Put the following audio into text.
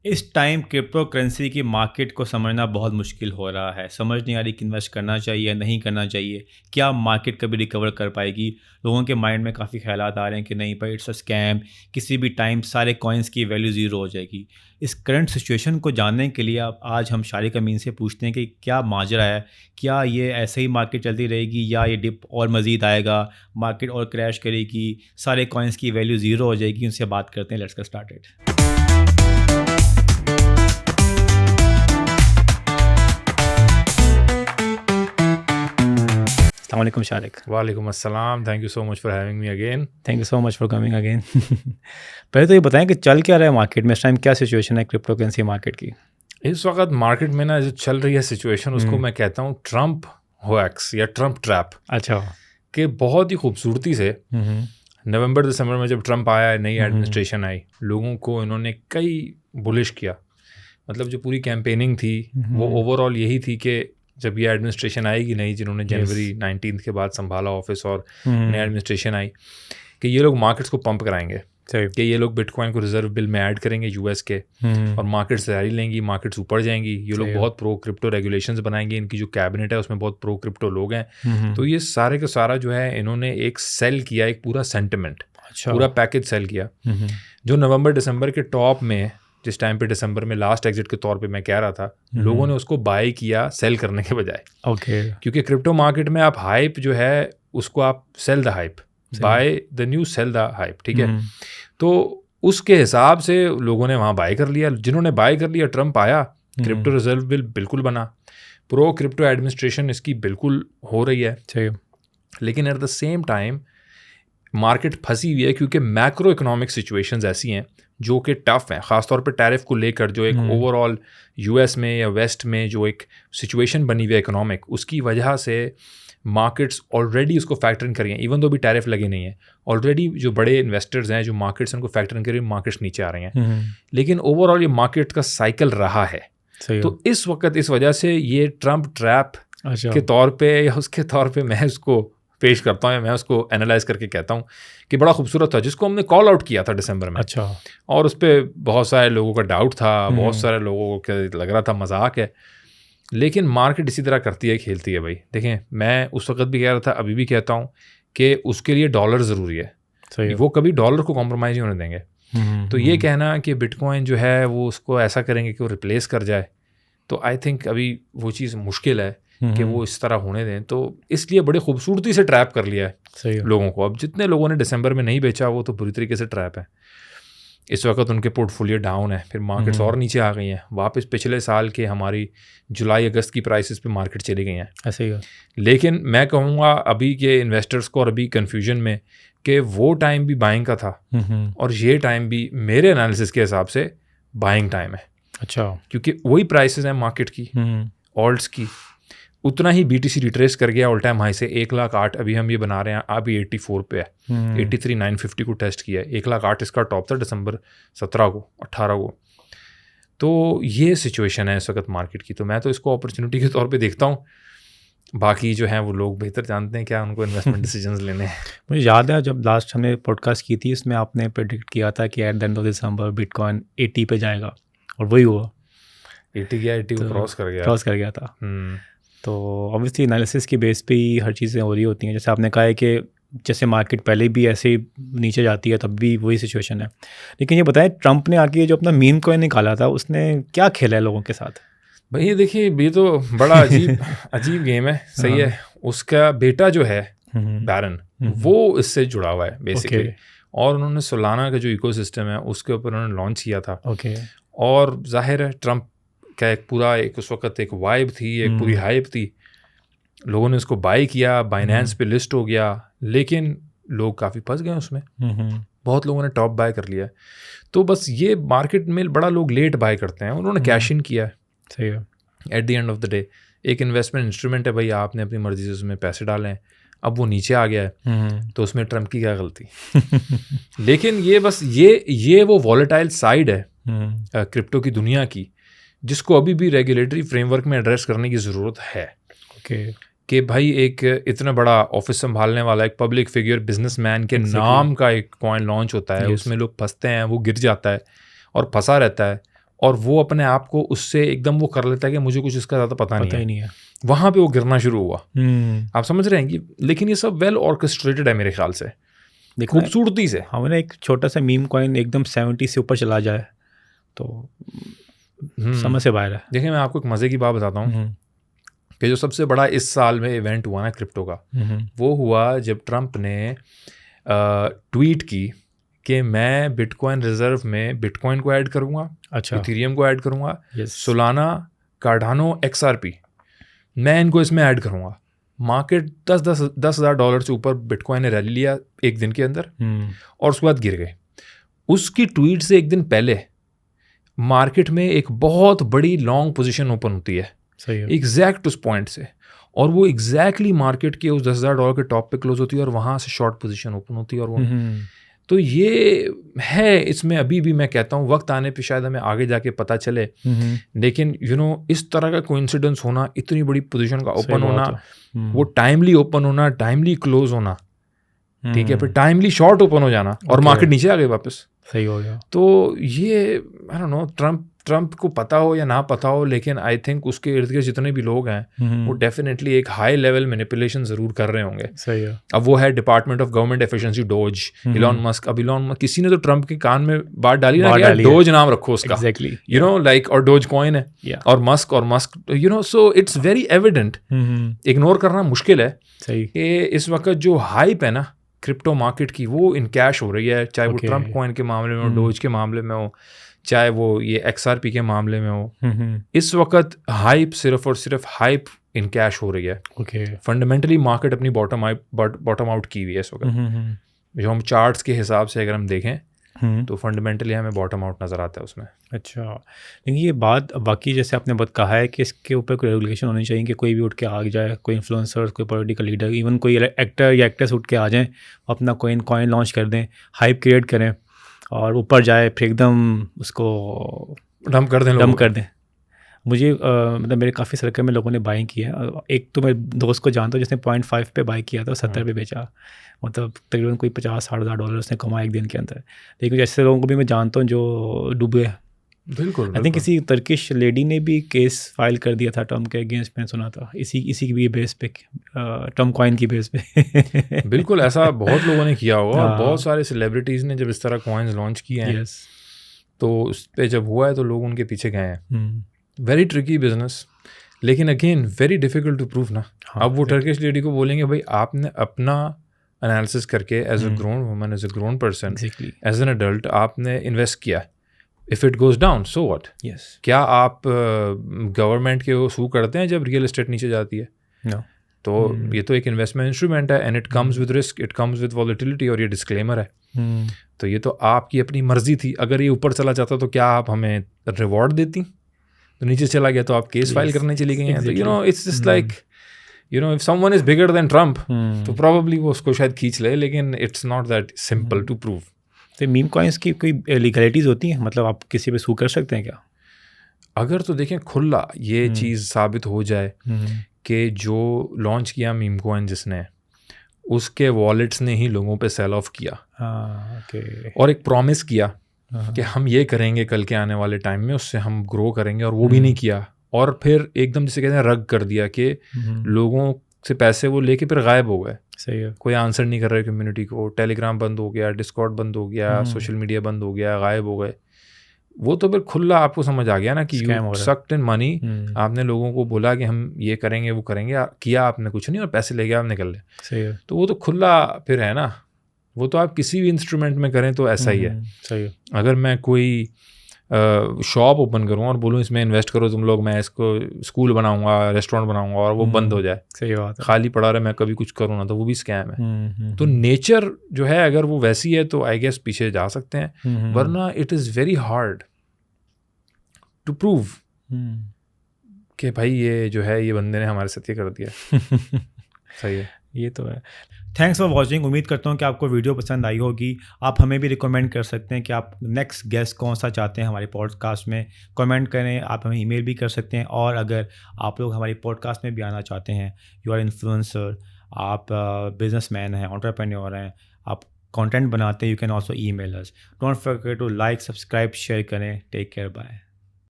इस time crypto currency की market को समझना बहुत मुश्किल हो रहा है। समझ नहीं आ रही कि इन्वेस्ट करना चाहिए या नहीं करना चाहिए। क्या मार्केट कभी रिकवर कर पाएगी? लोगों के माइंड में काफ़ी ख़्यालात आ रहे हैं कि नहीं भाई, इट्स अ स्कैम, किसी भी टाइम सारे कॉइन्स की वैल्यू ज़ीरो हो जाएगी। इस करंट सिचुएशन को जानने के लिए अब आज हम शारिक अमीन से पूछते हैं कि क्या माजरा है? क्या ये ऐसे ही मार्केट चलती रहेगी या ये डिप और मज़ीद आएगा, मार्केट और क्रैश करेगी, सारे कॉइन्स की वैल्यू ज़ीरो हो जाएगी? उनसे बात करते हैं। Let's get started. अस्सलाम वालेकुम शारिक। वालेकुम अस्सलाम। Thank you so much for having me again. Thank you so much for coming again. पहले तो ये बताएं कि चल क्या रहा है मार्केट में इस टाइम, क्या सिचुएशन है क्रिप्टो करेंसी मार्केट की? इस वक्त मार्केट में ना जो चल रही है सिचुएशन, उसको मैं कहता हूँ ट्रम्प होएक्स या ट्रम्प ट्रैप। अच्छा। कि बहुत ही खूबसूरती से नवंबर दिसंबर में जब ट्रम्प आया, नई एडमिनिस्ट्रेशन आई, लोगों को इन्होंने कई बुलिश किया। मतलब जो पूरी कैंपेनिंग थी वो ओवरऑल यही थी कि जब ये एडमिनिस्ट्रेशन आएगी नई, जिन्होंने जनवरी 19 के बाद संभाला ऑफिस और नई एडमिनिस्ट्रेशन आई, कि ये लोग मार्केट्स को पंप कराएंगे, कि ये लोग बिटकॉइन को रिजर्व बिल में ऐड करेंगे यूएस के, और मार्केट्स तैयारी लेंगी, मार्केट्स ऊपर जाएंगी। ये लोग बहुत प्रो क्रिप्टो रेगुलेशंस बनाएंगे, इनकी जो कैबिनेट है उसमें बहुत प्रो क्रिप्टो लोग हैं। तो ये सारे का सारा जो है इन्होंने एक सेल किया, एक पूरा सेंटिमेंट, पूरा पैकेज सेल किया, जो नवंबर दिसंबर के टॉप में, जिस टाइम पे दिसंबर में लास्ट एग्जिट के तौर पे मैं कह रहा था, लोगों ने उसको बाय किया सेल करने के बजाय। क्योंकि क्रिप्टो मार्केट में आप हाइप जो है उसको आप sell the hype, by the news, sell the hype, ठीक है। तो उसके हिसाब से लोगों ने वहाँ बाय कर लिया। जिन्होंने बाय कर लिया, ट्रम्प आया, क्रिप्टो रिजर्व बिल बिल्कुल बना, प्रो क्रिप्टो एडमिनिस्ट्रेशन इसकी बिल्कुल हो रही है। लेकिन at the same time market फंसी हुई है, क्योंकि मैक्रो इकोनॉमिक सिचुएशंस ऐसी हैं जो कि टफ हैं, ख़ासतौर पे टैरिफ को लेकर। जो एक ओवरऑल यूएस में या वेस्ट में जो एक सिचुएशन बनी हुई है इकोनॉमिक, उसकी वजह से मार्केट्स ऑलरेडी उसको फैक्टर इन करिए, इवन दो भी टैरिफ लगे नहीं है। ऑलरेडी जो बड़े इन्वेस्टर्स हैं जो मार्केट्स उनको फैक्टर इन करिए, मार्केट्स नीचे आ रहे हैं। लेकिन ओवरऑल ये मार्केट का साइकिल रहा है। तो इस वक्त इस वजह से ये ट्रम्प ट्रैप के तौर पे या उसके तौर पे मैं उसको पेश करता हूँ, मैं उसको एनालाइज करके कहता हूँ कि बड़ा खूबसूरत था, जिसको हमने कॉल आउट किया था दिसंबर में। अच्छा। और उस पर बहुत सारे लोगों का डाउट था, बहुत सारे लोगों को लग रहा था मजाक है, लेकिन मार्केट इसी तरह करती है, खेलती है भाई। देखें, मैं उस वक्त भी कह रहा था, अभी भी कहता हूँ कि उसके लिए डॉलर ज़रूरी है। वो कभी डॉलर को कॉम्प्रोमाइज़ नहीं होने देंगे। तो ये कहना कि बिटकॉइन जो है वो उसको ऐसा करेंगे कि वो रिप्लेस कर जाए, तो आई थिंक अभी वो चीज़ मुश्किल है कि वो इस तरह होने दें। तो इसलिए बड़ी खूबसूरती से ट्रैप कर लिया है लोगों को। अब जितने लोगों ने दिसंबर में नहीं बेचा वो तो बुरी तरीके से ट्रैप है। इस वक्त उनके पोर्टफोलियो डाउन है, फिर मार्केट्स और नीचे आ गई हैं वापस। पिछले साल के हमारी जुलाई अगस्त की प्राइसेस पे मार्केट चली गई हैं, ऐसे ही। लेकिन मैं कहूँगा अभी के इन्वेस्टर्स को, और अभी कन्फ्यूजन में, कि वो टाइम भी बाइंग का था और ये टाइम भी मेरे एनालिसिस के हिसाब से बाइंग टाइम है। अच्छा। क्योंकि वही प्राइसेस हैं मार्केट की, ऑल्ट्स की, उतना ही BTC रिट्रेस कर गया ऑल टाइम हाई से 1,08,000। अभी हम ये बना रहे हैं, अभी 84 पे है, 83,950 को टेस्ट किया है। 1,08,000 इसका टॉप था दिसंबर 17 को, 18 को। तो ये सिचुएशन है इस वक्त मार्केट की। तो मैं तो इसको अपॉर्चुनिटी के तौर पे देखता हूँ। बाकी जो हैं वो लोग बेहतर जानते हैं क्या उनको इन्वेस्टमेंट डिसीजंस लेने हैं। मुझे याद है जब लास्ट हमने पॉडकास्ट की थी, इसमें आपने प्रेडिक्ट किया था कि at the end of December bitcoin 80 पे जाएगा, और वही हुआ। 80 गया, 80 को क्रॉस कर गया था। तो ऑब्वियसली एनालिसिस की बेस पे ही हर चीज़ें हो रही होती हैं। जैसे आपने कहा है कि जैसे मार्केट पहले भी ऐसे ही नीचे जाती है, तब भी वही सिचुएशन है। लेकिन ये बताएं, ट्रम्प ने आके जो अपना मीम कॉइन निकाला था, उसने क्या खेला है लोगों के साथ? भाई ये देखिए, ये तो बड़ा अजीब गेम है। सही है। उसका बेटा जो है बैरन, वो इससे जुड़ा हुआ है बेसिकली। और उन्होंने सोलाना का जो इकोसिस्टम है उसके ऊपर उन्होंने लॉन्च किया था। और जाहिर है ट्रम्प का एक पूरा एक उस वक्त एक वाइब थी, एक पूरी हाइप थी। लोगों ने उसको बाय किया, बाइनेंस पे लिस्ट हो गया, लेकिन लोग काफ़ी फंस गए उसमें। बहुत लोगों ने टॉप बाय कर लिया। तो बस ये मार्केट में बड़ा लोग लेट बाय करते हैं, उन्होंने कैश इन किया है। सही है। At the end of the day एक इन्वेस्टमेंट इंस्ट्रूमेंट है भाई, आपने अपनी मर्जी से उसमें पैसे डाले हैं। अब वो नीचे आ गया है तो उसमें ट्रम्प की क्या गलती। लेकिन ये बस ये वो वॉलेटाइल साइड है क्रिप्टो की दुनिया की, जिसको अभी भी रेगुलेटरी फ्रेमवर्क में एड्रेस करने की ज़रूरत है। कि भाई एक इतना बड़ा ऑफिस संभालने वाला एक पब्लिक फिगर, बिजनेसमैन के नाम का एक कॉइन लॉन्च होता है, उसमें लोग फंसते हैं, वो गिर जाता है और फंसा रहता है, और वो अपने आप को उससे एकदम वो कर लेता है कि मुझे कुछ इसका ज़्यादा पता ही नहीं नहीं है, है। वहाँ पे वो गिरना शुरू हुआ। आप समझ रहे हैं कि लेकिन ये सब वेल ऑर्केस्ट्रेटेड है मेरे ख्याल से, खूबसूरती से। हमें ना एक छोटा सा मीम कॉइन एकदम 70 से ऊपर चला जाए तो समझ से बाहर है। देखिए मैं आपको एक मज़े की बात बताता हूँ कि जो सबसे बड़ा इस साल में इवेंट हुआ ना क्रिप्टो का, वो हुआ जब ट्रंप ने ट्वीट की कि मैं बिटकॉइन रिजर्व में बिटकॉइन को ऐड करूँगा, अच्छा, इथेरियम को ऐड करूँगा, Yes. सोलाना, कार्डानो, XRP मैं इनको इसमें ऐड करूँगा। मार्केट 10,000 डॉलर से ऊपर बिटकॉइन ने रैली लिया एक दिन के अंदर और उसके बाद गिर गए। उसकी ट्वीट से एक दिन पहले मार्केट में एक बहुत बड़ी लॉन्ग पोजीशन ओपन होती है, सही है, एग्जैक्ट उस पॉइंट से, और वो एग्जैक्टली मार्केट के उस 10,000 डॉलर के टॉप पे क्लोज होती है और वहाँ से शॉर्ट पोजीशन ओपन होती है। और वो तो ये है, इसमें अभी भी मैं कहता हूँ वक्त आने पे शायद हमें आगे जाके पता चले, लेकिन इस तरह का कोइंसिडेंस होना, इतनी बड़ी पोजीशन का ओपन होना, वो टाइमली ओपन होना, टाइमली क्लोज होना, ठीक है, फिर टाइमली शॉर्ट ओपन हो जाना और मार्केट नीचे आ गई वापस, सही हो गया। तो ये आई डोंट नो ट्रंप को पता हो या ना पता हो, लेकिन आई थिंक उसके इर्द गिर्द जितने भी लोग हैं वो डेफिनेटली एक हाई लेवल मैनिपुलेशन जरूर कर रहे होंगे। सही है। अब वो है department of government efficiency, dose, Elon Musk. अब इलॉन मस्क, किसी ने तो ट्रंप के कान में बात डाली ना कि यार डोज नाम रखो उसका, एग्जैक्टली, लाइक, और डोज कॉइन है और Musk so it's very evident, ignore करना मुश्किल है कि इस वक्त जो हाइप है ना क्रिप्टो मार्केट की, वो इनकैश हो रही है, चाहे वो ट्रंप कॉइन के मामले में हो, डोज के मामले में हो, चाहे वो ये XRP के मामले में हो। इस वक्त हाइप सिर्फ और सिर्फ हाइप इनकैश हो रही है। फंडामेंटली मार्केट अपनी बॉटम आउट की हुई है इस वक्त। जो हम चार्ट्स के हिसाब से अगर हम देखें तो फंडामेंटली हमें बॉटम आउट नज़र आता है उसमें। अच्छा, लेकिन ये बात बाकी जैसे आपने बात कहा है कि इसके ऊपर कोई रेगुलेशन होनी चाहिए कि कोई भी उठ के आ जाए, कोई इन्फ्लुएंसर, कोई पॉलिटिकल लीडर, इवन कोई एक्टर या एक्ट्रेस उठ के आ जाएं, अपना कॉइन लॉन्च कर दें, हाइप क्रिएट करें और ऊपर जाए, फिर एकदम उसको डंप कर दें। मुझे मतलब मेरे काफ़ी सर्कल में लोगों ने बाइंग किया है। एक तो मैं दोस्त को जानता हूँ जिसने 0.5 पे बाई किया था, 70 पे बेचा, मतलब तकरीबन कोई 50-60 हज़ार डॉलर उसने कमाया एक दिन के अंदर। लेकिन ऐसे लोगों को भी मैं जानता हूँ जो डूबे। बिल्कुल, आई थिंक किसी टर्किश लेडी ने भी केस फाइल कर दिया था ट्रम्प के अगेंस्ट, मैंने सुना था, इसी की बेस पे, ट्रम्प कॉइन की बेस पे। बिल्कुल, ऐसा बहुत लोगों ने किया होगा और बहुत सारे सेलिब्रिटीज़ ने जब इस तरह कॉइन्स लॉन्च किए हैं तो उस पर जब हुआ है तो लोग उनके पीछे गए हैं। वेरी ट्रिकी बिजनेस, लेकिन again very difficult to prove ना। अब वो टर्किश लेडी को बोलेंगे भाई आपने अपना एनालिसिस करके as a grown woman, as a grown person, as an adult आपने इन्वेस्ट किया, if it goes down so what. क्या आप गवर्नमेंट के वो सू करते हैं जब रियल एस्टेट नीचे जाती है? तो ये तो एक इन्वेस्टमेंट इंस्ट्रूमेंट है and it comes with risk, it comes with volatility, और ये डिस्क्लेमर है। तो ये तो आपकी अपनी मर्जी थी। अगर ये ऊपर चला जाता तो क्या आप हमें रिवॉर्ड देती? तो नीचे चला गया तो आप केस फाइल करने चली गई हैं। तो it's just like if someone is bigger than Trump तो प्रॉब्ली वो उसको शायद खींच ले, लेकिन it's not that simple to prove. तो मीम कॉइन्स की कोई लीगलिटीज़ होती हैं, मतलब आप किसी पे सू कर सकते हैं क्या? अगर तो देखें खुला ये चीज़ साबित हो जाए कि जो लॉन्च किया मीम कॉइन जिसने, उसके वॉलेट्स ने ही लोगों पे सेल ऑफ किया और एक प्रॉमिस किया कि हम ये करेंगे कल के आने वाले टाइम में, उससे हम ग्रो करेंगे, और वो भी नहीं किया, और फिर एकदम जिसे कहते हैं रग कर दिया कि लोगों से पैसे वो लेके फिर गायब हो गए। सही है। कोई आंसर नहीं कर रहे कम्युनिटी को, टेलीग्राम बंद हो गया, डिस्कॉर्ड बंद हो गया, सोशल मीडिया बंद हो गया, गायब हो गए। वो तो फिर खुला आपको समझ आ गया ना कि यू सक्ड इन मनी। आपने लोगों को बोला कि हम ये करेंगे वो करेंगे, किया आपने कुछ नहीं और पैसे ले गया आप निकल ले। सही है। तो वो तो खुला फिर है ना। वो तो आप किसी भी इंस्ट्रूमेंट में करें तो ऐसा ही है। सही है। अगर मैं कोई शॉप ओपन करूँ और बोलूँ इसमें इन्वेस्ट करो तुम लोग, मैं इसको स्कूल बनाऊंगा, रेस्टोरेंट बनाऊंगा, और वो बंद हो जाए, सही बात है, खाली पड़ा रहे, मैं कभी कुछ करूँ ना, तो वो भी स्कैम है। तो नेचर जो है अगर वो वैसी है तो आई गेस पीछे जा सकते हैं, वरना it is very hard to prove कि भाई ये जो है ये बंदे ने हमारे साथ ये कर दिया। सही है, ये तो है। Thanks for watching. उम्मीद करता हूँ कि आपको वीडियो पसंद आई होगी। आप हमें भी रिकमेंड कर सकते हैं कि आप नेक्स्ट गेस्ट कौन सा चाहते हैं हमारे पॉडकास्ट में, कमेंट करें। आप हमें ईमेल भी कर सकते हैं, और अगर आप लोग हमारी पॉडकास्ट में भी आना चाहते हैं, यू आर इन्फ्लुएंसर, आप बिजनेसमैन हैं, एंटरप्रेन्योर हैं, आप कंटेंट बनाते हैं, you can also email us. Don't forget to like, subscribe, share करें। Take care, bye.